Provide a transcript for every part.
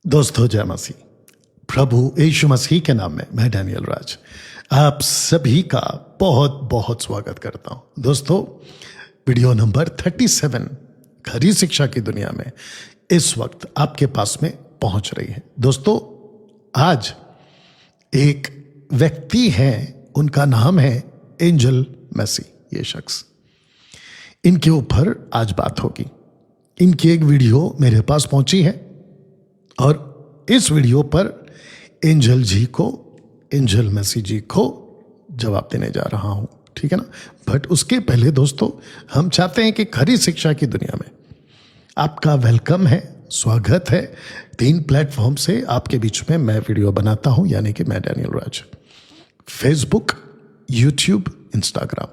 दोस्तों जय मसीह। प्रभु यीशु मसीह के नाम में मैं डैनियल राज आप सभी का बहुत बहुत स्वागत करता हूं। दोस्तों वीडियो नंबर 37 खरी शिक्षा की दुनिया में इस वक्त आपके पास में पहुंच रही है। दोस्तों आज एक व्यक्ति है, उनका नाम है एंजल मैसी। ये शख्स, इनके ऊपर आज बात होगी। इनकी एक वीडियो मेरे पास पहुंची है और इस वीडियो पर एंजल मैसी जी को जवाब देने जा रहा हूं, ठीक है ना। बट उसके पहले दोस्तों हम चाहते हैं कि खरी शिक्षा की दुनिया में आपका वेलकम है, स्वागत है। 3 प्लेटफॉर्म से आपके बीच में मैं वीडियो बनाता हूं, यानी कि मैं Daniel Raj. Facebook, YouTube, Instagram.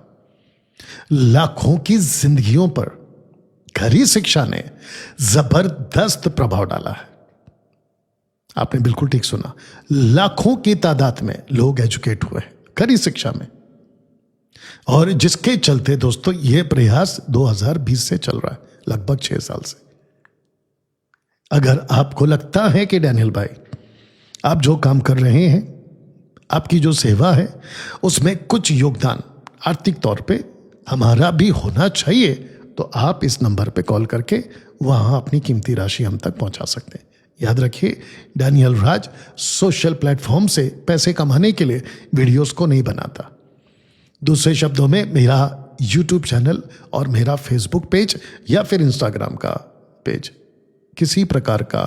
लाखों की जिंदगियों पर खरी शिक्षा ने जबरदस्त प्रभाव डाला है। आपने बिल्कुल ठीक सुना, लाखों की तादाद में लोग एजुकेट हुए हैं खरी शिक्षा में, और जिसके चलते दोस्तों ये प्रयास 2020 से चल रहा है, लगभग 6 साल से। अगर आपको लगता है कि डैनियल भाई आप जो काम कर रहे हैं, आपकी जो सेवा है, उसमें कुछ योगदान आर्थिक तौर पे हमारा भी होना चाहिए, तो आप इस नंबर पे कॉल करके वहां अपनी कीमती राशि हम तक पहुंचा सकते हैं। याद रखिए, डैनियल राज सोशल प्लेटफॉर्म से पैसे कमाने के लिए वीडियोस को नहीं बनाता। दूसरे शब्दों में, मेरा यूट्यूब चैनल और मेरा फेसबुक पेज या फिर इंस्टाग्राम का पेज किसी प्रकार का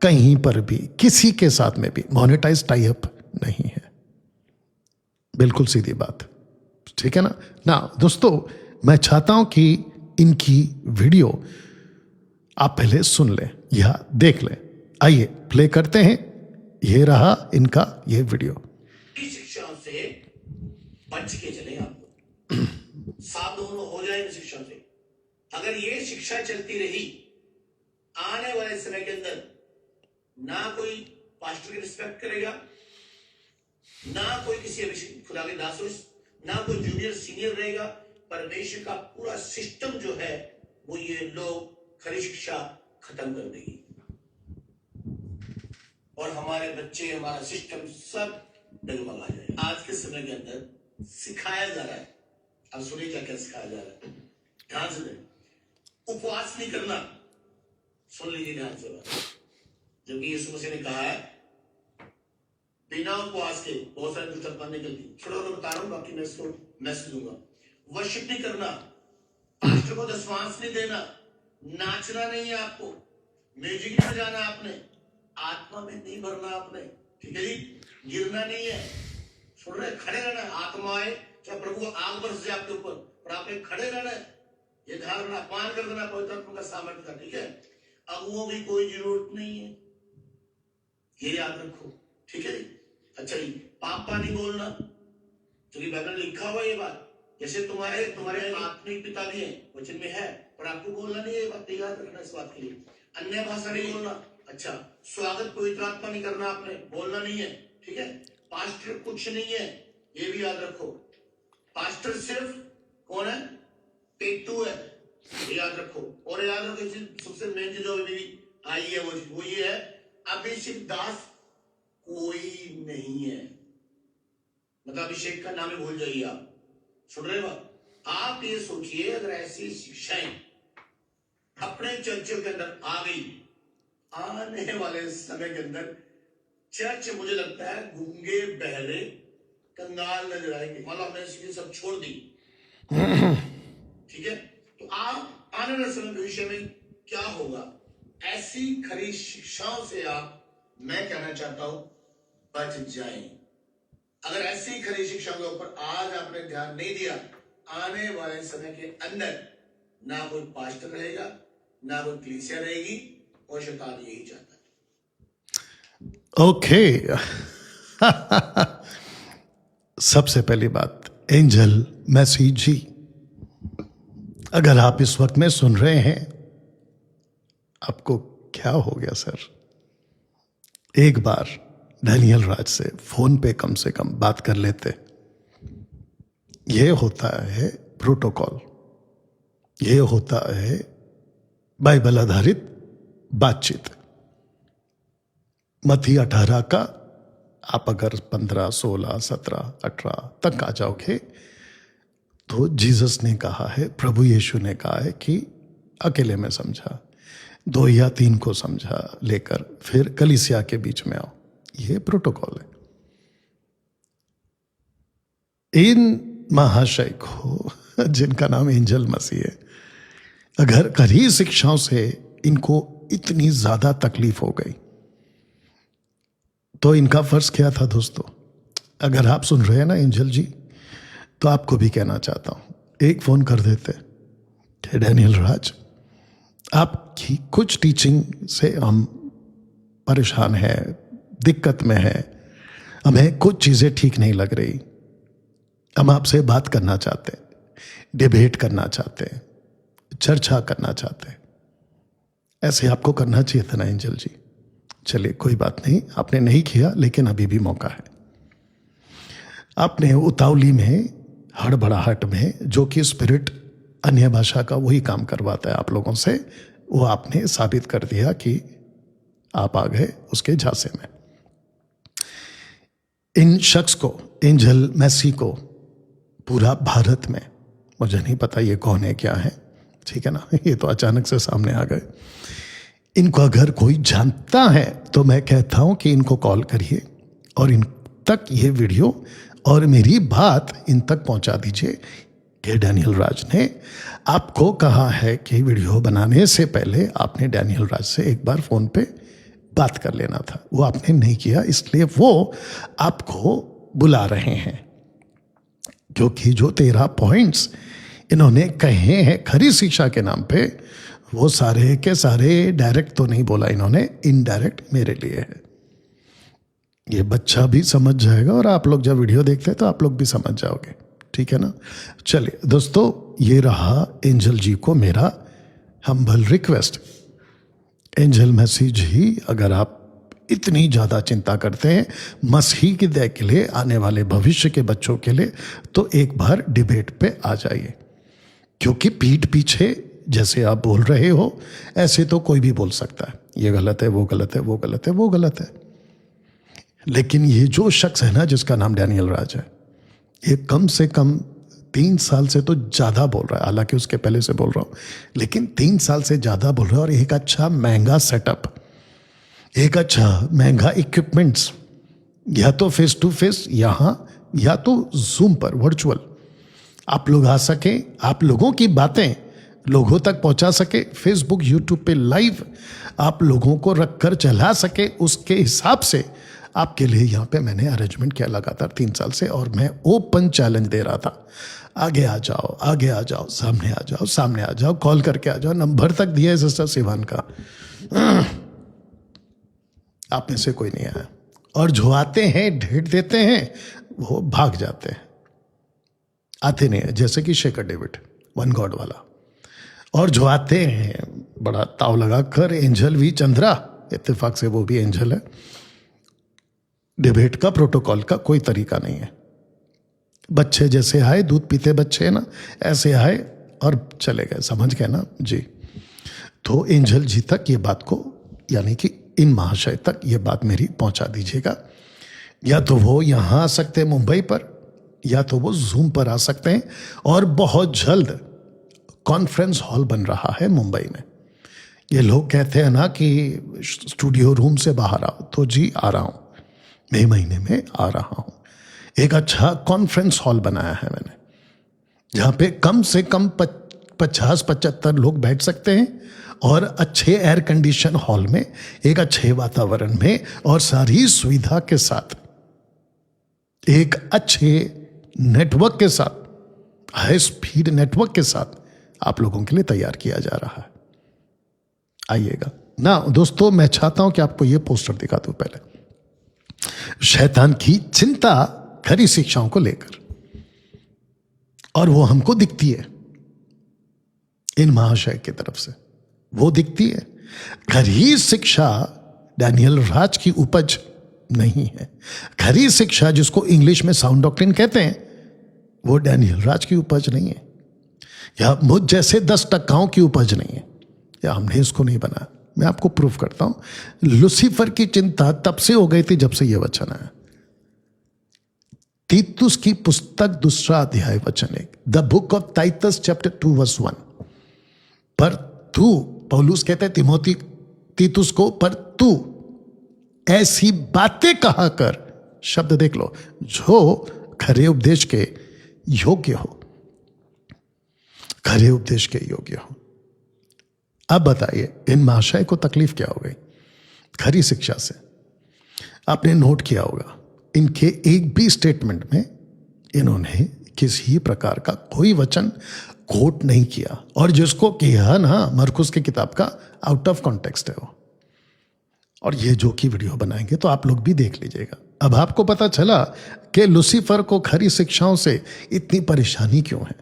कहीं पर भी किसी के साथ में भी मोनेटाइज टाई अप नहीं है। बिल्कुल सीधी बात, ठीक है ना। दोस्तों मैं चाहता हूं कि इनकी वीडियो आप पहले सुन लें या देख लें। आइए प्ले करते हैं। ये रहा इनका ये वीडियो। शिक्षा से बच के चले, आपको सावधान हो जाए इन शिक्षा से। अगर ये शिक्षा चलती रही, आने वाले समय के अंदर ना कोई पास्टर की रिस्पेक्ट करेगा, ना कोई किसी खुदा के दास, ना कोई जूनियर सीनियर रहेगा। परमेश्वर का पूरा सिस्टम जो है वो ये लोग खरी शिक्षा खत्म कर देगी, और हमारे बच्चे, हमारा सिस्टम सब डगमगा जाएगा। आज के समय के अंदर सिखाया जा रहा है, अब सुनिए क्या क्या सिखाया जा रहा है, ध्यान से दें। उपवास नहीं करना, सुन लीजिए ध्यान से बात। जबकि यीशु मसीह ने कहा है बिना उपवास के बहुत सारे दुष्ट आत्मा निकलती। छोड़ो बता रहा हूं, बाकी मैं इसको मैसेज दूंगा। वर्शिप नहीं करना, पास्टर को दशमांश नहीं देना, नाचना नहीं है आपको, म्यूजिक नहीं बजाना आपने, आत्मा में नहीं भरना आपने, ठीक है जी। गिरना नहीं है, सुन रहे, खड़े रहना है। आत्मा आए चाहे प्रभु आग बरस जाए आपके ऊपर, पर आपने खड़े रहना है। ये ध्यान रखना, अपमान कर देना पवित्र आत्मा का सामर्थ्य का, ठीक है। अगुओं की कोई जरूरत नहीं है, ये याद रखो, ठीक है जी। अच्छा जी, पापा नहीं बोलना, क्योंकि बाइबल में लिखा हुआ ये बात। जैसे तुम्हारे आत्मिक पिता भी है, वचन में है, पर आपको बोलना नहीं है, ये बात याद रखना इस बात के लिए। अन्य भाषा नहीं बोलना। अच्छा, स्वागत पवित्र आत्मा नहीं करना, आपने बोलना नहीं है, ठीक है। पास्टर कुछ नहीं है, ये भी याद रखो। पास्टर सिर्फ कौन है? पेटू है, ये याद रखो। और याद रखो, सबसे मेन चीज जो अभी आई है वो ये है, अभिषेक दास कोई नहीं है। मतलब अभिषेक का नाम ही भूल जाइए आप, सुन रहे बात। आप ये सोचिए, अगर ऐसी शिक्षाएं अपने चर्चों के अंदर आ गई, आने वाले समय के अंदर चर्च मुझे लगता है गूंगे, बहरे, कंगाल नजर आएंगे। मतलब हमने चीजें सब छोड़ दी, ठीक है। तो आप आने वाले समय भविष्य में क्या होगा, ऐसी खरी शिक्षाओं से आप, मैं कहना चाहता हूं, बच जाएं। अगर ऐसी खरी शिक्षाओं के ऊपर आज आपने ध्यान नहीं दिया, आने वाले समय के अंदर ना कोई पास्टर रहेगा, ना कोई कलीसिया रहेगी, और शैतान यही चाहता है। ओके सबसे पहली बात, एंजल मैसी जी, अगर आप इस वक्त में सुन रहे हैं, आपको क्या हो गया सर? एक बार डैनियल राज से फोन पे कम से कम बात कर लेते। यह होता है प्रोटोकॉल, यह होता है बाइबल आधारित बातचीत। मत्ती 18 का आप अगर 15, 16, 17, 18 तक आ जाओगे तो जीसस ने कहा है, प्रभु यीशु ने कहा है कि अकेले में समझा, 2 या 3 को समझा लेकर फिर कलीसिया के बीच में आओ। ये प्रोटोकॉल है। इन महाशय को, जिनका नाम एंजल मसीह है, अगर खरी शिक्षाओं से इनको इतनी ज्यादा तकलीफ हो गई तो इनका फर्ज क्या था दोस्तों? अगर आप सुन रहे हैं ना एंजल जी, तो आपको भी कहना चाहता हूं, एक फोन कर देते कि डैनियल राज, आपकी कुछ टीचिंग से हम परेशान हैं, दिक्कत में है, हमें कुछ चीजें ठीक नहीं लग रही, हम आपसे बात करना चाहते हैं, डिबेट करना चाहते हैं, चर्चा करना चाहते हैं। ऐसे आपको करना चाहिए था ना एंजल जी। चलिए कोई बात नहीं, आपने नहीं किया, लेकिन अभी भी मौका है। आपने उतावली में, हड़बड़ाहट में, जो कि स्पिरिट अन्य भाषा का वही काम करवाता है आप लोगों से, वो आपने साबित कर दिया कि आप आ गए उसके झांसे में। इन शख्स को, एंजल मैसी को, पूरा भारत में, मुझे नहीं पता ये कौन है क्या है, ठीक है ना, ये तो अचानक से सामने आ गए। इनको अगर कोई जानता है तो मैं कहता हूं कि इनको कॉल करिए और इन तक ये वीडियो और मेरी बात इन तक पहुंचा दीजिए कि डैनियल राज ने आपको कहा है कि वीडियो बनाने से पहले आपने डैनियल राज से एक बार फोन पे बात कर लेना था। वो आपने नहीं किया, इसलिए वो आपको बुला रहे हैं, क्योंकि जो 13 पॉइंट्स इन्होंने कहे हैं खरी शिक्षा के नाम पे, वो सारे के सारे डायरेक्ट तो नहीं बोला इन्होंने, इनडायरेक्ट मेरे लिए है। ये बच्चा भी समझ जाएगा और आप लोग जब वीडियो देखते हैं तो आप लोग भी समझ जाओगे, ठीक है ना। चलिए दोस्तों, ये रहा एंजल जी को मेरा हम्बल रिक्वेस्ट। एंजल मैसी जी, अगर आप इतनी ज़्यादा चिंता करते हैं मसीह की दया के लिए, आने वाले भविष्य के बच्चों के लिए, तो एक बार डिबेट पे आ जाइए, क्योंकि पीठ पीछे जैसे आप बोल रहे हो ऐसे तो कोई भी बोल सकता है, ये गलत है, वो गलत है, वो गलत है, वो गलत है। लेकिन ये जो शख्स है ना, जिसका नाम डैनियल राज है, ये कम से कम 3 साल से तो ज़्यादा बोल रहा है, हालांकि उसके पहले से बोल रहा हूँ, लेकिन 3 साल से ज़्यादा बोल रहा है। और एक अच्छा महंगा सेटअप, एक अच्छा महंगा इक्विपमेंट्स, या तो फेस टू फेस यहाँ, या तो जूम पर वर्चुअल आप लोग आ सके, आप लोगों की बातें लोगों तक पहुंचा सके, फेसबुक यूट्यूब पे लाइव आप लोगों को रखकर चला सके, उसके हिसाब से आपके लिए यहाँ पे मैंने अरेंजमेंट किया लगातार 3 साल से। और मैं ओपन चैलेंज दे रहा था, आगे आ जाओ, आगे आ जाओ, सामने आ जाओ, सामने आ जाओ, कॉल करके आ जाओ। नंबर तक दिया है सिस्टर सिवान का, आप में से कोई नहीं आया। और जो आते हैं, डेट देते हैं, वो भाग जाते हैं, आते नहीं है, जैसे कि शेखर डेविड वन गॉड वाला। और जो आते हैं बड़ा ताव लगा कर, एंजल वी चंद्रा, इत्तेफाक से वो भी एंजल है। डिबेट का, प्रोटोकॉल का कोई तरीका नहीं है। बच्चे जैसे आए, दूध पीते बच्चे ना, ऐसे आए और चले गए, समझ गए ना जी। तो एंजल जी तक ये बात को, यानी कि इन महाशय तक ये बात मेरी पहुंचा दीजिएगा। या तो वो यहाँ आ सकते हैं मुंबई पर, या तो वो जूम पर आ सकते हैं। और बहुत जल्द कॉन्फ्रेंस हॉल बन रहा है मुंबई में। ये लोग कहते हैं ना कि स्टूडियो रूम से बाहर आओ, तो जी आ रहा हूं, मई महीने में आ रहा हूं। एक अच्छा कॉन्फ्रेंस हॉल बनाया है मैंने, जहां पे कम से कम 50-75 लोग बैठ सकते हैं, और अच्छे एयर कंडीशन हॉल में, एक अच्छे वातावरण में, और सारी सुविधा के साथ, एक अच्छे नेटवर्क के साथ, हाई स्पीड नेटवर्क के साथ आप लोगों के लिए तैयार किया जा रहा है। आइएगा ना दोस्तों। मैं चाहता हूं कि आपको यह पोस्टर दिखा दूं पहले, शैतान की चिंता खरी शिक्षाओं को लेकर, और वो हमको दिखती है इन महाशय की तरफ से, वो दिखती है। खरी शिक्षा डैनियल राज की उपज नहीं है। खरी शिक्षा, जिसको इंग्लिश में साउंड डॉक्ट्रिन कहते हैं, वो डैनियल राज की उपज नहीं है, या मुझ जैसे 10 टक्काओं की उपज नहीं है, या हमने इसको नहीं बनाया, मैं आपको प्रूफ करता हूं। लूसीफर की चिंता तब से हो गई थी जब से यह वचन आया। तीतुस की पुस्तक 2 अध्याय वचन 1, the book of Titus chapter 2 verse 1। पर तू, पौलुस कहते हैं तिमोथी तीतुस को, पर तू ऐसी बातें कहा कर, शब्द देख लो, जो खरे उपदेश के योग्य हो, खरे उपदेश के योग्य हो। अब बताइए इन महाशय को तकलीफ क्या हो गई खरी शिक्षा से? आपने नोट किया होगा इनके एक भी स्टेटमेंट में इन्होंने किसी प्रकार का कोई वचन कोट नहीं किया, और जिसको किया ना मरकुस की किताब का आउट ऑफ कॉन्टेक्स्ट है वो। और ये जो की वीडियो बनाएंगे तो आप लोग भी देख लीजिएगा। अब आपको पता चला कि लूसीफर को खरी शिक्षाओं से इतनी परेशानी क्यों है।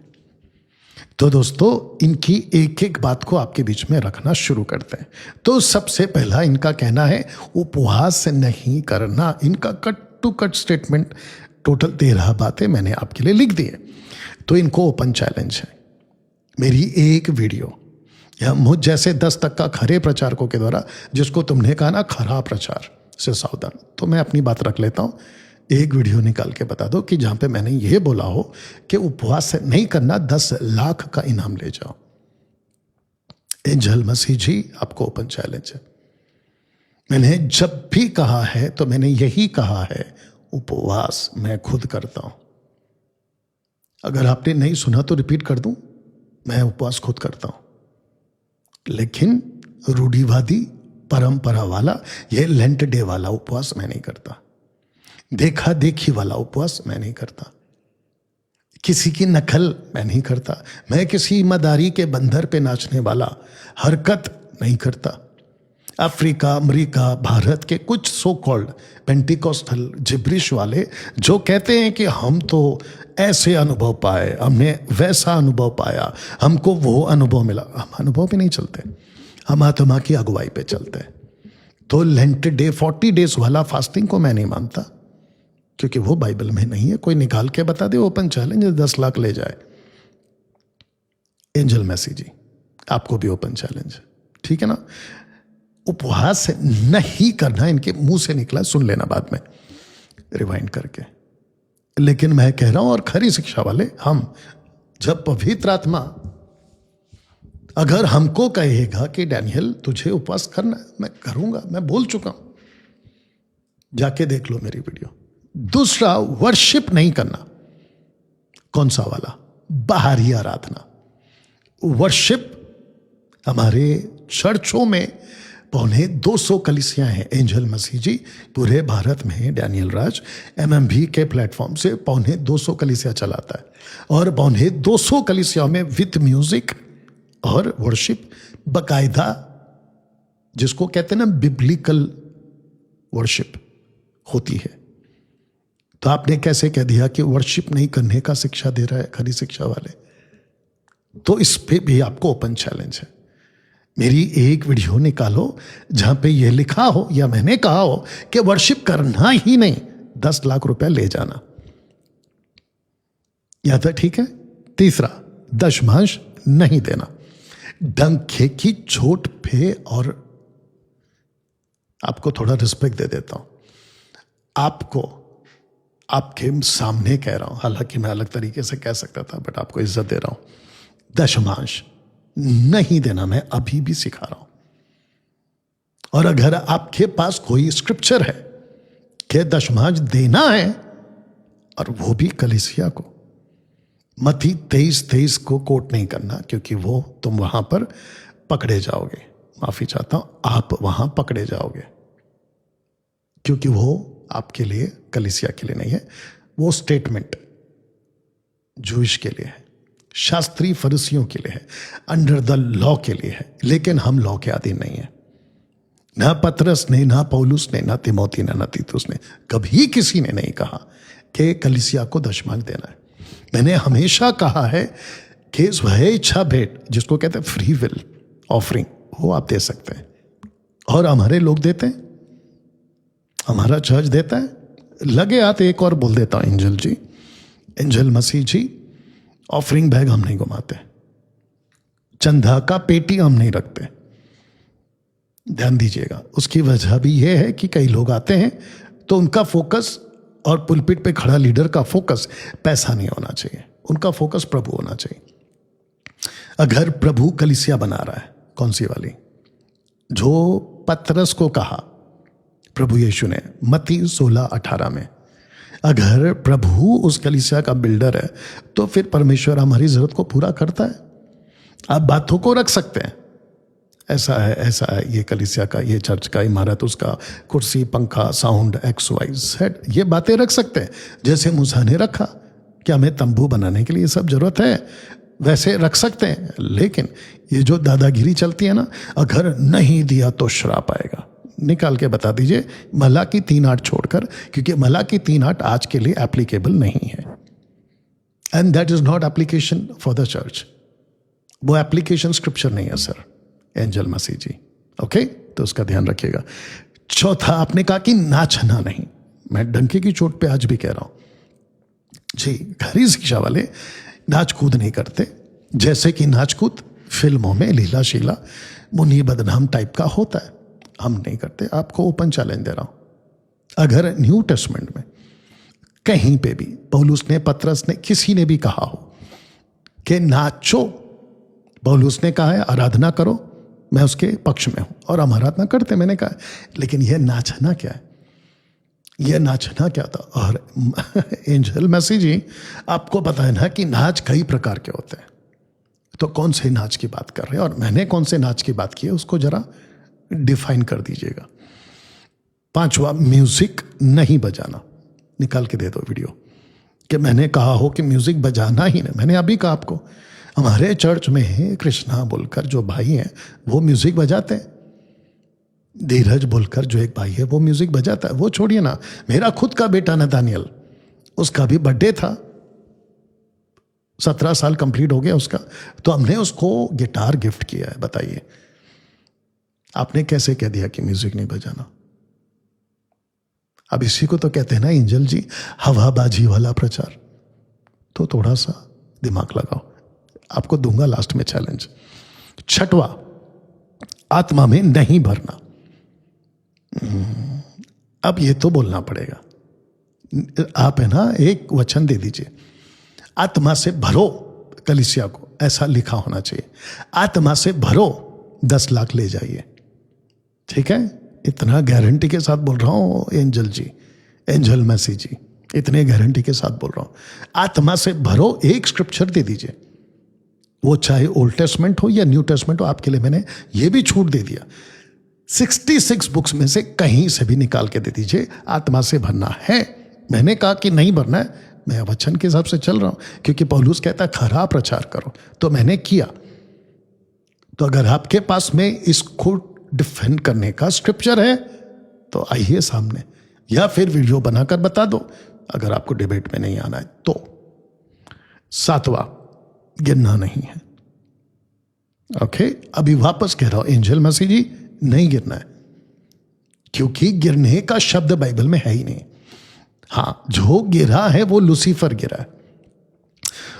तो दोस्तों इनकी एक एक बात को आपके बीच में रखना शुरू करते हैं। तो सबसे पहला इनका कहना है उपवास नहीं करना। इनका cut to cut statement, total 13 बातें मैंने आपके लिए लिख दी है। तो इनको ओपन चैलेंज है, मेरी एक वीडियो या मुझ जैसे 10 तक का खरे प्रचारकों के द्वारा, जिसको तुमने कहा ना खरा प्रचार से सावधान, तो मैं अपनी बात रख लेता हूं। एक वीडियो निकाल के बता दो कि जहां पे मैंने ये बोला हो कि उपवास नहीं करना, 10 लाख का इनाम ले जाओ। एंजल मसीह जी आपको ओपन चैलेंज है। मैंने जब भी कहा है तो मैंने यही कहा है, उपवास मैं खुद करता हूं। अगर आपने नहीं सुना तो रिपीट कर दूं, मैं उपवास खुद करता हूं। लेकिन रूढ़िवादी परंपरा वाला, ये लेंट डे वाला उपवास मैं नहीं करता। देखा देखी वाला उपवास मैं नहीं करता। किसी की नकल मैं नहीं करता। मैं किसी मदारी के बंदर पे नाचने वाला हरकत नहीं करता। अफ्रीका, अमेरिका, भारत के कुछ सो कॉल्ड पेंटिकोस्टल जिब्रिश वाले जो कहते हैं कि हम तो ऐसे अनुभव पाए, हमने वैसा अनुभव पाया, हमको वो अनुभव मिला। हम अनुभव पे नहीं चलते, हम आत्मा की अगुवाई पे चलते हैं। तो लेंट डे 40 डेज वाला फास्टिंग को मैं नहीं मानता, क्योंकि वो बाइबल में नहीं है। कोई निकाल के बता दे, ओपन चैलेंज, 10 लाख ले जाए। एंजल मैसी जी आपको भी ओपन चैलेंज, ठीक है ना। उपवास नहीं करना इनके मुंह से निकला, सुन लेना बाद में रिवाइंड करके। लेकिन मैं कह रहा हूं, और खरी शिक्षा वाले हम, जब पवित्र आत्मा अगर हमको कहेगा कि डैनियल तुझे उपवास करना है, मैं करूंगा, मैं बोल चुका हूं, जाके देख लो मेरी वीडियो। दूसरा, वर्शिप नहीं करना। कौन सा वाला? बाहरी आराधना। वर्शिप हमारे चर्चों में 250 कलीसियां हैं। एंजल मसीह जी पूरे भारत में, डैनियल राज MMV के प्लेटफॉर्म से 250 कलीसिया चलाता है, और 250 कलीसियाओं में विद म्यूजिक और वर्शिप बकायदा, जिसको कहते हैं ना बिब्लिकल वर्शिप होती है। तो आपने कैसे कह दिया कि वर्शिप नहीं करने का शिक्षा दे रहा है खरी शिक्षा वाले? तो इस पे भी आपको ओपन चैलेंज है। मेरी एक वीडियो निकालो जहां पे ये लिखा हो या मैंने कहा हो कि वर्शिप करना ही नहीं, 10 लाख रुपए ले जाना। या तो ठीक है। तीसरा, दशमांश नहीं देना। डंके की चोट पे, और आपको थोड़ा रिस्पेक्ट दे देता हूं, आपको आपके सामने कह रहा हूं, हालांकि मैं अलग तरीके से कह सकता था, बट आपको इज्जत दे रहा हूं। दशमांश नहीं देना मैं अभी भी सिखा रहा हूं। और अगर आपके पास कोई स्क्रिप्चर है कि दशमांश देना है, और वो भी कलीसिया को, मत्ती 23:23 को कोट नहीं करना, क्योंकि वो तुम वहां पर पकड़े जाओगे। माफी चाहता हूं, आप वहां पकड़े जाओगे, क्योंकि वो आपके लिए, कलीसिया के लिए नहीं है। वो स्टेटमेंट जूइश के लिए है, शास्त्री फरीसियों के लिए है, अंडर द लॉ के लिए है। लेकिन हम लॉ के अधीन नहीं है। ना पतरस ने, ना पौलुस ने, ना तिमोथी ने, ना तीतुस ने, कभी किसी ने नहीं कहा कि कलीसिया को दशमांश देना है। मैंने हमेशा कहा है कि वह इच्छा भेंट, जिसको कहते हैं फ्री विल ऑफरिंग, वो आप दे सकते हैं। और हमारे लोग देते हैं, हमारा चर्च देता है। लगे हाथ एक और बोल देता हूं, एंजल जी, एंजल मसीह जी, ऑफरिंग बैग हम नहीं घुमाते, चंदा का पेटी हम नहीं रखते। ध्यान दीजिएगा। उसकी वजह भी यह है कि कई लोग आते हैं तो उनका फोकस, और पुलपिट पे खड़ा लीडर का फोकस पैसा नहीं होना चाहिए, उनका फोकस प्रभु होना चाहिए। अगर प्रभु कलीसिया बना रहा है, कौन सी वाली, जो पतरस को कहा प्रभु यीशु ने मत्ती 16:18 में, अगर प्रभु उस कलीसिया का बिल्डर है तो फिर परमेश्वर हमारी जरूरत को पूरा करता है। आप बातों को रख सकते हैं, ऐसा है, ये कलीसिया का, ये चर्च का, इमारत उसका, कुर्सी, पंखा, साउंड, XYZ, ये बातें रख सकते हैं जैसे मूसा ने रखा। क्या हमें तंबू बनाने के लिए सब जरूरत है? वैसे रख सकते हैं, लेकिन ये जो दादागिरी चलती है ना, अगर नहीं दिया तो श्राप आएगा, निकाल के बता दीजिए मलाकी 3:8 छोड़कर, क्योंकि मलाकी 3:8 आज के लिए एप्लीकेबल नहीं है, and that is not application for the church. वो एप्लीकेशन स्क्रिप्चर नहीं है सर, एंजल मसीह जी। ओके, तो उसका ध्यान रखिएगा। चौथा, आपने कहा कि नाचना नहीं। मैं डंके की चोट पे आज भी कह रहा हूं जी, घरी शिक्षा वाले नाच कूद नहीं करते, जैसे कि नाच कूद फिल्मों में लीला शीला मुन्नी बदनाम टाइप का होता है, हम नहीं करते। आपको ओपन चैलेंज दे रहा हूं। अगर न्यू टेस्टमेंट में कहीं पे भी पौलुस ने, पतरस ने, किसी ने भी कहा हो कि नाचो, पौलुस ने कहा है आराधना करो, मैं उसके पक्ष में हूं और हम आराधना करते, मैंने कहा, लेकिन यह नाचना क्या है? यह नाचना क्या था? और एंजल मसीह जी, आपको पता है ना कि नाच कई प्रकार के होते हैं, तो कौन से नाच की बात कर रहे हैं और मैंने कौन से नाच की बात की है, उसको जरा डिफाइन कर दीजिएगा। पांचवा, म्यूजिक नहीं बजाना। निकाल के दे दो वीडियो कि मैंने कहा हो कि म्यूजिक बजाना ही नहीं। मैंने अभी कहा आपको, हमारे चर्च में कृष्णा बोलकर जो भाई हैं वो म्यूजिक बजाते हैं, धीरज बोलकर जो एक भाई है वो म्यूजिक बजाता है। वो छोड़िए ना, मेरा खुद का बेटा नतानियल, उसका भी बर्थडे था, 17 साल कंप्लीट हो गया उसका, तो हमने उसको गिटार गिफ्ट किया है। बताइए आपने कैसे कह दिया कि म्यूजिक नहीं बजाना? अब इसी को तो कहते हैं ना एंजल जी, हवाबाजी वाला प्रचार। तो थोड़ा सा दिमाग लगाओ, आपको दूंगा लास्ट में चैलेंज। छठवा, आत्मा में नहीं भरना। अब ये तो बोलना पड़ेगा, आप है ना, एक वचन दे दीजिए, आत्मा से भरो कलीसिया को, ऐसा लिखा होना चाहिए, आत्मा से भरो, 10 लाख ले जाइए। ठीक है, इतना गारंटी के साथ बोल रहा हूं एंजल जी, एंजल मसीह जी, इतने गारंटी के साथ बोल रहा हूं, आत्मा से भरो। एक स्क्रिप्चर दे दीजिए, वो चाहे ओल्ड टेस्टमेंट हो या न्यू टेस्टमेंट हो, आपके लिए मैंने ये भी छूट दे दिया, 66 बुक्स में से कहीं से भी निकाल के दे दीजिए, आत्मा से भरना है। मैंने कहा कि नहीं भरना है, मैं वचन के हिसाब से चल रहा हूं, क्योंकि पौलुस कहता है खरा प्रचार करो, तो मैंने किया। तो अगर आपके पास में इसको डिफेंड करने का स्क्रिप्चर है तो आइए सामने, या फिर वीडियो बनाकर बता दो अगर आपको डिबेट में नहीं आना है तो। 7वां, गिरना नहीं है। ओके, अभी वापस कह रहा हूं एंजल मसीह जी, नहीं गिरना है, क्योंकि गिरने का शब्द बाइबल में है ही नहीं। हां, जो गिरा है वो लूसीफर गिरा है,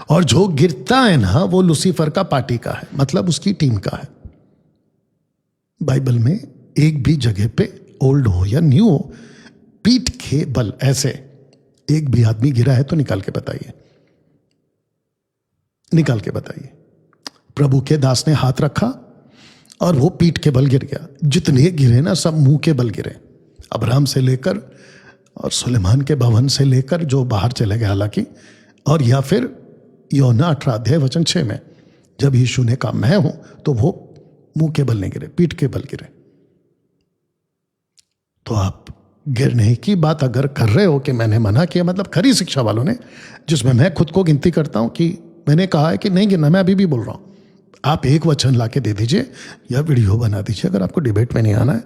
और जो गिरता है ना वो लूसीफर का पार्टी का है, मतलब उसकी टीम का है। बाइबल में एक भी जगह पे, ओल्ड हो या न्यू हो, पीठ के बल ऐसे एक भी आदमी गिरा है तो निकाल के बताइए, निकाल के बताइए। प्रभु के दास ने हाथ रखा और वो पीठ के बल गिर गया। जितने गिरे ना सब मुंह के बल गिरे, अब्राहम से लेकर और सुलेमान के भवन से लेकर जो बाहर चले गए हालांकि, और या फिर यूहन्ना 18:6 में जब यीशु ने कहा मैं हूं, तो वो मुंह के बल नहीं गिरे, पीठ के बल गिरे। तो आप गिरने की बात अगर कर रहे हो कि मैंने मना किया, मतलब खरी शिक्षा वालों ने, जिसमें मैं खुद को गिनती करता हूं कि मैंने कहा है कि नहीं गिरना, मैं अभी भी बोल रहा हूं, आप एक वचन लाके दे दीजिए या वीडियो बना दीजिए, अगर आपको डिबेट में नहीं आना है,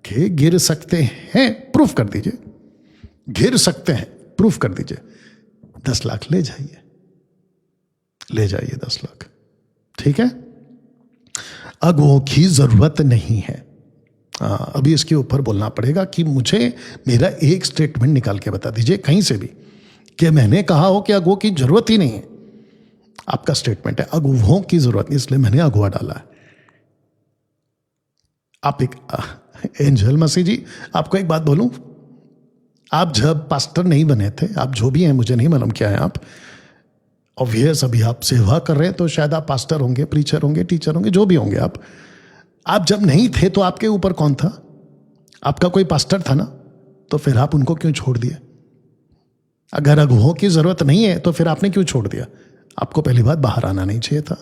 कि गिर सकते हैं, प्रूफ कर दीजिए, गिर सकते हैं, प्रूफ कर दीजिए, 10 लाख ले जाइए, ले जाइए 10 लाख। ठीक है, अगुओं की जरूरत नहीं है। अभी इसके ऊपर बोलना पड़ेगा कि मुझे मेरा एक स्टेटमेंट निकाल के बता दीजिए कहीं से भी कि मैंने कहा हो कि अगुओं की जरूरत ही नहीं है। आपका स्टेटमेंट है अगुओं की जरूरत नहीं, इसलिए मैंने अगुआ डाला है। आप एक एंजल मसीह जी, आपको एक बात बोलूं, आप जब पास्टर नहीं बने थे, आप जो भी हैं, मुझे नहीं मालूम क्या है आप, ऑब्वियस अभी आप सेवा कर रहे हैं तो शायद आप पास्टर होंगे, प्रीचर होंगे, टीचर होंगे, जो भी होंगे आप जब नहीं थे तो आपके ऊपर कौन था? आपका कोई पास्टर था ना, तो फिर आप उनको क्यों छोड़ दिए? अगर अगुओं की जरूरत नहीं है तो फिर आपने क्यों छोड़ दिया? आपको पहली बात बाहर आना नहीं चाहिए था,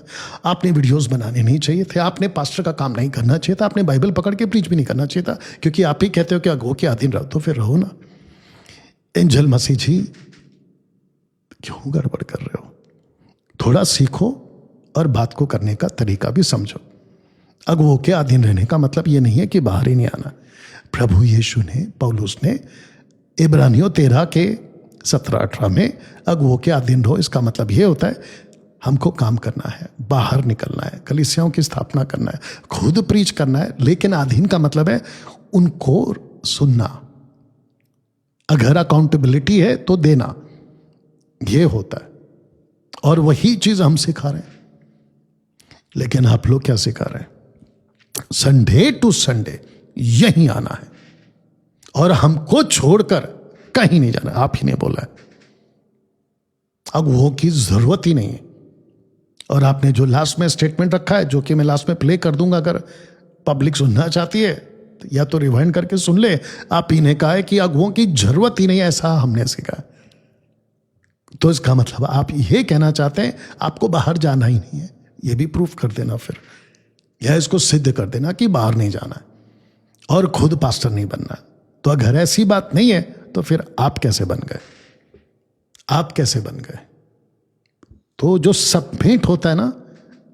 आपने वीडियोस बनाने नहीं चाहिए थे, आपने पास्टर का काम नहीं करना चाहिए था, आपने बाइबल पकड़ के प्रीच भी नहीं करना चाहिए था, क्योंकि आप ही कहते हो कि अगुओं के अधीन रहो, तो फिर रहो ना। एंजल मसीह जी क्यों गड़बड़ कर रहे हो? थोड़ा सीखो और बात को करने का तरीका भी समझो। अगुओं के अधीन रहने का मतलब ये नहीं है कि बाहर ही नहीं आना। प्रभु यीशु ने, पौलुस ने इब्रानियों 13 के 17-18 में अगुओं के अधीन रहो, इसका मतलब ये होता है हमको काम करना है, बाहर निकलना है, कलीसियाओं की स्थापना करना है, खुद प्रीच करना है, लेकिन अधीन का मतलब है उनको सुनना। अगर अकाउंटेबिलिटी है तो देना, ये होता है। और वही चीज हम सिखा रहे हैं। लेकिन आप लोग क्या सिखा रहे हैं? संडे टू संडे यहीं आना है और हमको छोड़कर कहीं नहीं जाना। आप ही ने बोला है, अगुओं की जरूरत ही नहीं है। और आपने जो लास्ट में स्टेटमेंट रखा है, जो कि मैं लास्ट में प्ले कर दूंगा, अगर पब्लिक सुनना चाहती है या तो रिवाइंड करके सुन ले। आप ही ने कहा है कि अगुओं की जरूरत ही नहीं है, ऐसा हमने सीखा। तो इसका मतलब आप ये कहना चाहते हैं आपको बाहर जाना ही नहीं है। ये भी प्रूफ कर देना फिर, या इसको सिद्ध कर देना कि बाहर नहीं जाना है और खुद पास्टर नहीं बनना। तो अगर ऐसी बात नहीं है तो फिर आप कैसे बन गए? आप कैसे बन गए? तो जो सबमिट होता है ना,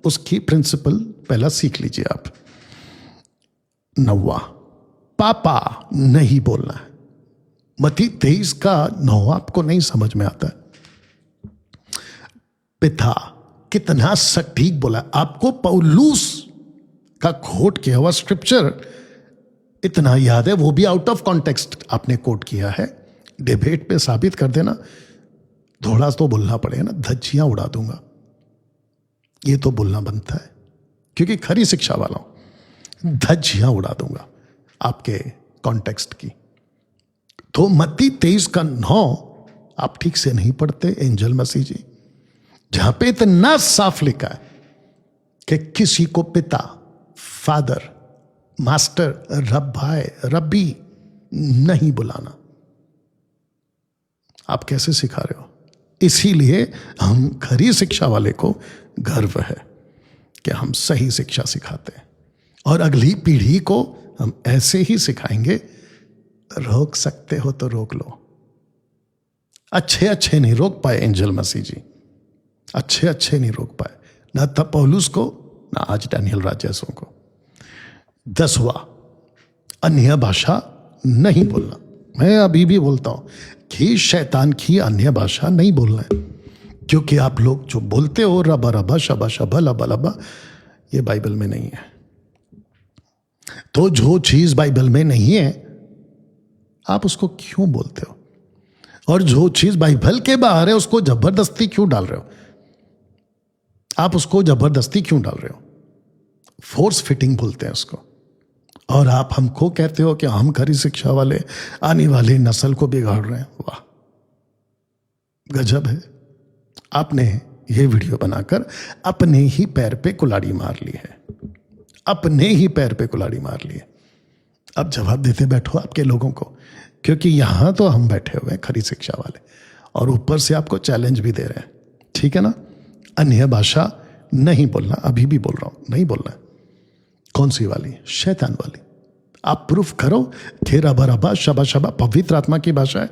उसकी प्रिंसिपल पहला सीख लीजिए आप। 9वां, पापा नहीं बोलना है। मत्ती 23 का 9 आपको नहीं समझ में आता है? पिता, कितना सटीक बोला। आपको पौलुस का कोट किया हुआ स्क्रिप्चर इतना याद है, वो भी आउट ऑफ कॉन्टेक्स्ट आपने कोट किया है। डिबेट पे साबित कर देना, थोड़ा तो बोलना पड़ेगा ना, धज्जियां उड़ा दूंगा। ये तो बोलना बनता है, क्योंकि खरी शिक्षा वाला हूं। धज्जियां उड़ा दूंगा आपके कॉन्टेक्स्ट की। तो मत्ती 23 का 9 आप ठीक से नहीं पढ़ते एंजल मसीह जी, जहां पे इतना साफ लिखा है कि किसी को पिता, फादर, मास्टर, रब भाई, रब्बी नहीं बुलाना। आप कैसे सिखा रहे हो? इसीलिए हम खरी शिक्षा वाले को गर्व है कि हम सही शिक्षा सिखाते हैं, और अगली पीढ़ी को हम ऐसे ही सिखाएंगे। रोक सकते हो तो रोक लो। अच्छे नहीं रोक पाए एंजल मसीह जी, अच्छे नहीं रोक पाए, ना तब पौलुस को, ना आज डैनियल राजेसों को। 10वां, अन्य भाषा नहीं बोलना। मैं अभी भी बोलता हूं कि शैतान की अन्य भाषा नहीं बोलना है, क्योंकि आप लोग जो बोलते हो रबा रबा शबा शबा लबा लबा, ये बाइबल में नहीं है। तो जो चीज बाइबल में नहीं है आप उसको क्यों बोलते हो? और जो चीज बाइबल के बाहर है उसको जबरदस्ती क्यों डाल रहे हो? आप उसको जबरदस्ती क्यों डाल रहे हो? फोर्स फिटिंग बोलते हैं उसको। और आप हमको कहते हो कि हम खरी शिक्षा वाले आने वाली नस्ल को बिगाड़ रहे हैं। वाह, गजब है। आपने ये वीडियो बनाकर अपने ही पैर पे कुल्हाड़ी मार ली है, अपने ही पैर पे कुल्हाड़ी मार ली है। अब जवाब देते बैठो आपके लोगों को, क्योंकि यहां तो हम बैठे हुए हैं खरी शिक्षा वाले, और ऊपर से आपको चैलेंज भी दे रहे हैं। ठीक है ना? अन्य भाषा नहीं बोलना, अभी भी बोल रहा हूं, नहीं बोलना है। कौन सी वाली? शैतान वाली। आप प्रूफ करो कि रबा रबा शबा शबा पवित्र आत्मा की भाषा है।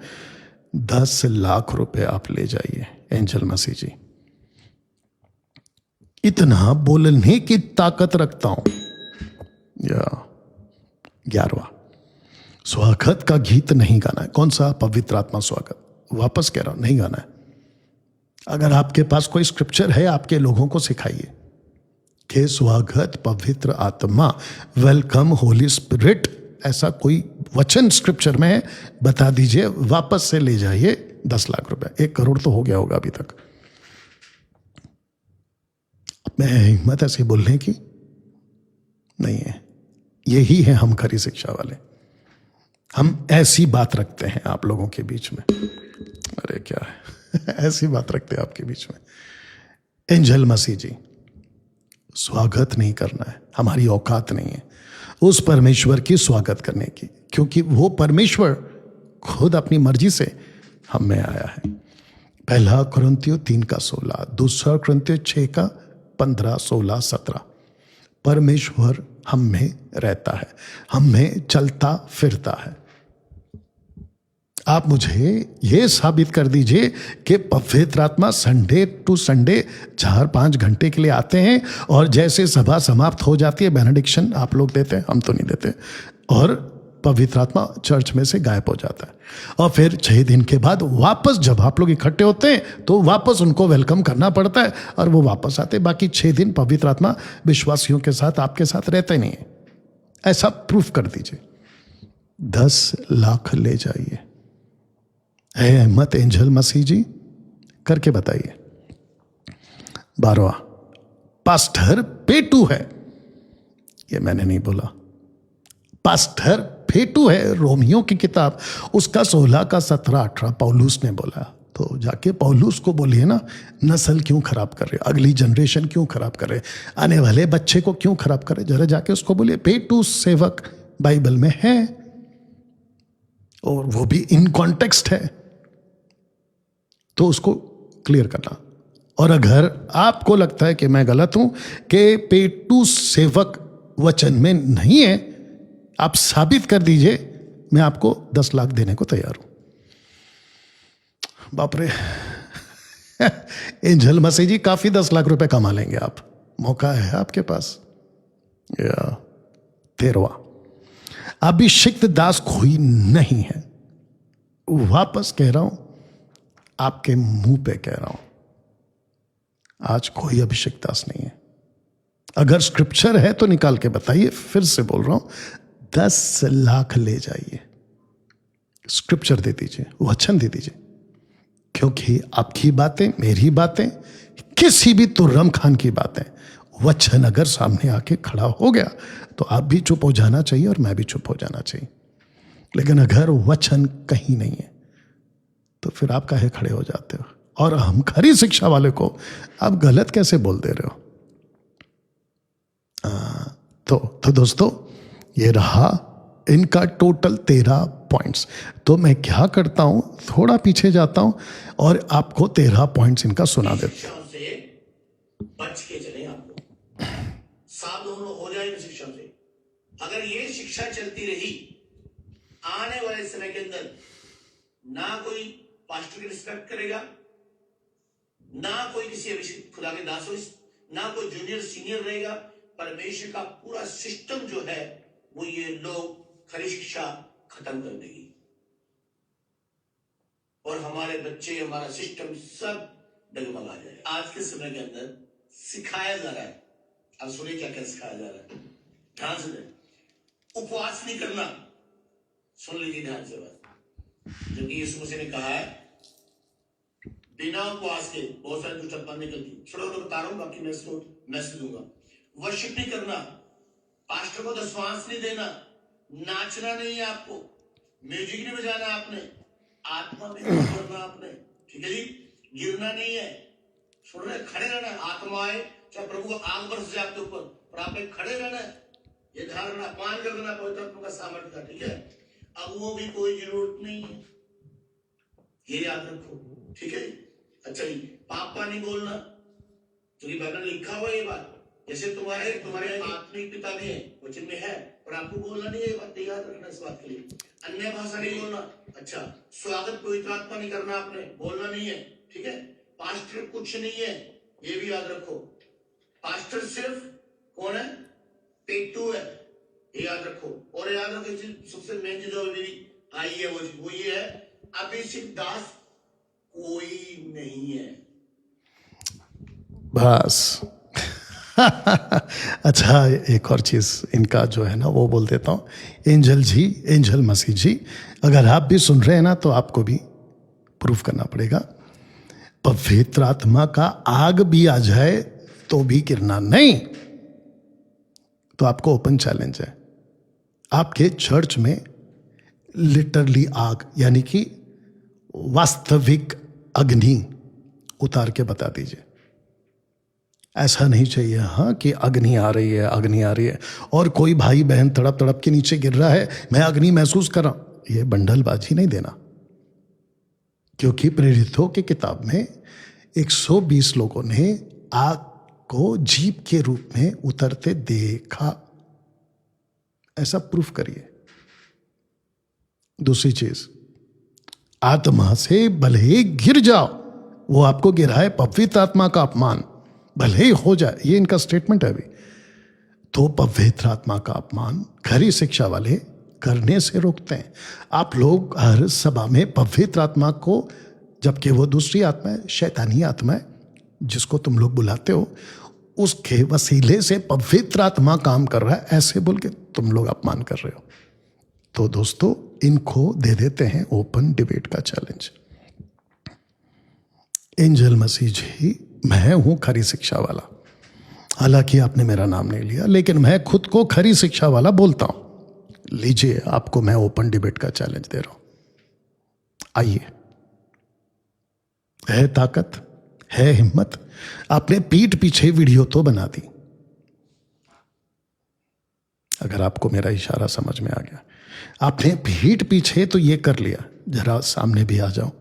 10 लाख रुपए आप ले जाइए एंजल मसीह जी, इतना बोलने की ताकत रखता हूं। 11वां, स्वागत का गीत नहीं गाना है। कौन सा? पवित्र आत्मा स्वागत। वापस कह रहा हूं, नहीं गाना है। अगर आपके पास कोई स्क्रिप्चर है, आपके लोगों को सिखाइए कि स्वागत पवित्र आत्मा, वेलकम होली स्पिरिट, ऐसा कोई वचन स्क्रिप्चर में है, बता दीजिए। वापस से ले जाइए 10 लाख रुपए। 1 करोड़ तो हो गया होगा अभी तक। मैं हिम्मत ऐसे बोलने की नहीं है। यही है हम खरी शिक्षा वाले। हम ऐसी बात रखते हैं आप लोगों के बीच में। अरे क्या है ऐसी बात रखते हैं आपके बीच में। एंजल मसीह जी, स्वागत नहीं करना है, हमारी औकात नहीं है उस परमेश्वर की स्वागत करने की, क्योंकि वो परमेश्वर खुद अपनी मर्जी से हम में आया है। पहला कुरिन्थियों 3:16, दूसरा कुरिन्थियों 6:15, 16, 17। परमेश्वर हम में रहता है, हम में चलता फिरता है। आप मुझे ये साबित कर दीजिए कि पवित्र आत्मा संडे टू संडे 4-5 घंटे के लिए आते हैं और जैसे सभा समाप्त हो जाती है बेनेडिक्शन आप लोग देते हैं, हम तो नहीं देते, और पवित्र आत्मा चर्च में से गायब हो जाता है। और फिर 6 दिन के बाद वापस जब आप लोग इकट्ठे होते हैं तो वापस उनको वेलकम करना पड़ता है और वो वापस आते हैं। बाकी 6 दिन पवित्र आत्मा विश्वासियों के साथ आपके साथ रहते नहीं है। ऐसा प्रूफ कर दीजिए। 10 लाख ले जाइए। है अहमद एंजल मसीह जी, करके बताइए। 12वां पास्टर पेटू है, ये मैंने नहीं बोला, पास्टर पेटू है। रोमियो की किताब उसका 16 का 17, 18 पौलुस ने बोला। तो जाके पौलुस को बोलिए ना, नस्ल क्यों खराब कर रहे, अगली जनरेशन क्यों खराब कर रहे, आने वाले बच्चे को क्यों खराब कर रहे, जरा जाके उसको बोलिए पेटू सेवक बाइबल में है और वो भी इन कॉन्टेक्स्ट है, तो उसको क्लियर करना। और अगर आपको लगता है कि मैं गलत हूं कि पेटू सेवक वचन में नहीं है, आप साबित कर दीजिए, मैं आपको 10 लाख देने को तैयार हूं। बाप रे एंजल मसीह जी काफी 10 लाख रुपए कमा लेंगे आप, मौका है आपके पास। 13वां अभिषिक्त दास कोई नहीं है। वापस कह रहा हूं, आपके मुंह पे कह रहा हूं, आज कोई अभिषिक्त दास नहीं है। अगर स्क्रिप्चर है तो निकाल के बताइए। फिर से बोल रहा हूं, 10 लाख ले जाइए, स्क्रिप्चर दे दीजिए, वचन दे दीजिए, क्योंकि आपकी बातें, मेरी बातें, किसी भी तुर्रम खान की बातें, वचन अगर सामने आके खड़ा हो गया तो आप भी चुप हो जाना चाहिए और मैं भी चुप हो जाना चाहिए। लेकिन अगर वचन कहीं नहीं है तो फिर आप काहे खड़े हो जाते हो, और हम खरी शिक्षा वाले को आप गलत कैसे बोल दे रहे हो। तो दोस्तों, ये रहा इनका टोटल 13 पॉइंट्स। तो मैं क्या करता हूं, थोड़ा पीछे जाता हूं और आपको 13 पॉइंट्स इनका सुना देता हूं। शिक्षाओं से बच के चले आप लोग, सावधान हो जाए इन शिक्षाओं से। अगर ये शिक्षा चलती रही, आने वाले समय के अंदर ना कोई पास्टर की रिस्पेक्ट करेगा, ना कोई किसी अभिषेक खुदा के दास, ना कोई जूनियर सीनियर रहेगा। परमेश्वर का पूरा सिस्टम जो है वो ये लोग खरी शिक्षा खत्म कर देगी और हमारे बच्चे, हमारा सिस्टम सब डगमगा जाए। आज के समय के अंदर सिखाया जा रहा है, अब सुनिए क्या क्या सिखाया जा रहा है, ध्यान से दें। उपवास नहीं करना, सुन लीजिए ध्यान से बात। जबकि यीशु मसीह ने कहा है बिना उपवास के बहुत सारे दुष्ट आत्मा निकलती। छोड़ो तो बता रहा हूं, बाकी मैसेज दूंगा। वर्शिप नहीं करना, पास्टर को दशवांश नहीं देना, नाचना नहीं है आपको, म्यूजिक नहीं बजाना आपने, आत्मा में करना आपने, ठीक है जी। गिरना नहीं है, सुन रहे, खड़े रहना है। आत्मा आए चाहे प्रभु को आग बरस जाए आपके ऊपर, पर आपने खड़े रहना है। ये ध्यान रखना, अपमान कर देना पवित्र आत्मा का सामर्थ्य का, ठीक है। अब वो भी कोई जरूरत नहीं है, ये याद रखो, ठीक है। अच्छा जी, पापा नहीं बोलना, क्योंकि बाइबल में लिखा हुआ ये बात, जैसे तुम्हारे आत्मिक पिता भी है, वचन में है, और आपको बोलना नहीं है, ये बात याद रखना इस बात के लिए। अन्य भाषा नहीं बोलना। अच्छा, स्वागत पवित्र आत्मा नहीं करना, आपने बोलना नहीं है, ठीक है। पास्टर कुछ नहीं है, ये भी याद रखो। पास्टर सिर्फ कौन है? पेटू है, ये याद रखो। और याद रखो सबसे मेन चीज मेरी आई है, वो ये है, अभिषिक्त दास कोई नहीं है, बस। अच्छा, एक और चीज इनका जो है ना वो बोल देता हूं। एंजल जी, एंजल मसीह जी, अगर आप भी सुन रहे हैं ना तो आपको भी प्रूफ करना पड़ेगा। पवित्र आत्मा का आग भी आ जाए तो भी गिरना नहीं। तो आपको ओपन चैलेंज है, आपके चर्च में लिटरली आग यानी कि वास्तविक अग्नि उतार के बता दीजिए। ऐसा नहीं चाहिए हाँ कि अग्नि आ रही है, अग्नि आ रही है, और कोई भाई बहन तड़प तड़प के नीचे गिर रहा है, मैं अग्नि महसूस कर रहा हूं। ये बंडलबाजी नहीं देना, क्योंकि प्रेरितों की किताब में 120 लोगों ने आग को जीप के रूप में उतरते देखा। ऐसा प्रूफ करिए। दूसरी चीज, आत्मा से भले ही गिर जाओ, वो आपको गिराए पवित्र आत्मा का अपमान भले ही हो जाए, ये इनका स्टेटमेंट है अभी, तो पवित्र आत्मा का अपमान खरी शिक्षा वाले करने से रोकते हैं। आप लोग हर सभा में पवित्र आत्मा को, जबकि वो दूसरी आत्मा है, शैतानी आत्मा है, जिसको तुम लोग बुलाते हो, उसके वसीले से पवित्र आत्मा काम कर रहा है, ऐसे बोल के तुम लोग अपमान कर रहे हो। तो दोस्तों, इनको दे देते हैं ओपन डिबेट का चैलेंज। एंजल मसीह जी, मैं हूं खरी शिक्षा वाला। हालांकि आपने मेरा नाम नहीं लिया, लेकिन मैं खुद को खरी शिक्षा वाला बोलता हूं। लीजिए, आपको मैं ओपन डिबेट का चैलेंज दे रहा हूं। आइए, है ताकत, है हिम्मत। आपने पीठ पीछे वीडियो तो बना दी। अगर आपको मेरा इशारा समझ में आ गया, आपने पीठ पीछे तो ये कर लिया, जरा सामने भी आ जाओ।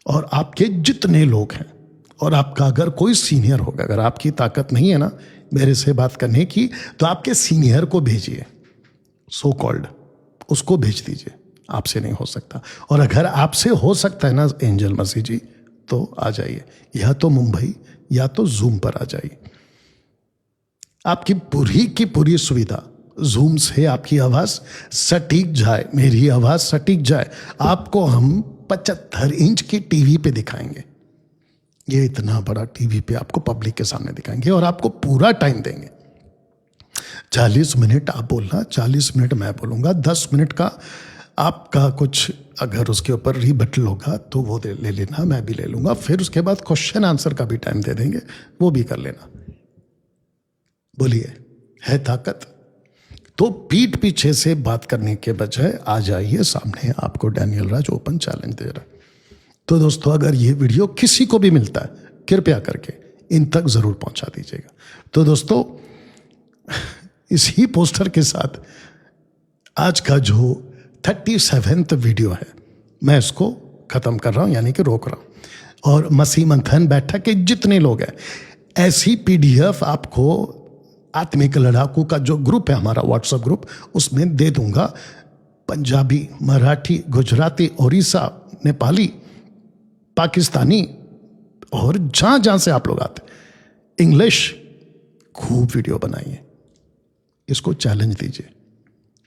और आपके जितने लोग हैं, और आपका अगर कोई सीनियर होगा, अगर आपकी ताकत नहीं है ना मेरे से बात करने की, तो आपके सीनियर को भेजिए, सो कॉल्ड, उसको भेज दीजिए। आपसे नहीं हो सकता, और अगर आपसे हो सकता है ना एंजल मसीह जी, तो आ जाइए, या तो मुंबई या तो जूम पर आ जाइए। आपकी पूरी की पूरी सुविधा जूम से आपकी आवाज सटीक जाए, मेरी आवाज सटीक जाए। आपको हम 75 इंच की टीवी पे दिखाएंगे। ये इतना बड़ा टीवी पे आपको पब्लिक के सामने दिखाएंगे, और आपको पूरा टाइम देंगे। 40 मिनट आप बोलना, 40 मिनट मैं बोलूँगा, 10 मिनट का आपका कुछ अगर उसके ऊपर रिबटल होगा तो वो ले लेना, मैं भी ले लूँगा। फिर उसके बाद क्वेश्चन आंसर का भी टाइम दे देंगे, वो भी कर लेना। बोलिए, है ताकत? तो पीठ पीछे से बात करने के बजाय आ जाइए सामने, आपको डैनियल राज ओपन चैलेंज दे रहा है। तो दोस्तों, अगर ये वीडियो किसी को भी मिलता है, कृपया करके इन तक जरूर पहुंचा दीजिएगा। तो दोस्तों, इसी पोस्टर के साथ आज का जो 37th वीडियो है, मैं इसको खत्म कर रहा हूं, यानी कि रोक रहा हूं। और मसीह मंथन बैठक के जितने लोग हैं, ऐसी PDF आपको आत्मिक लड़ाकू का जो ग्रुप है, हमारा व्हाट्सएप ग्रुप, उसमें दे दूंगा। पंजाबी, मराठी, गुजराती, ओडिशा, नेपाली, पाकिस्तानी, और जहां जहां से आप लोग आते, इंग्लिश, खूब वीडियो बनाइए। इसको चैलेंज दीजिए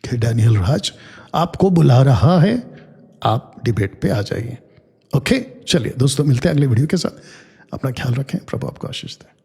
कि डैनियल राज आपको बुला रहा है, आप डिबेट पे आ जाइए। ओके, चलिए दोस्तों, मिलते हैं अगले वीडियो के साथ। अपना ख्याल रखें, प्रभु आपको आशीष दे।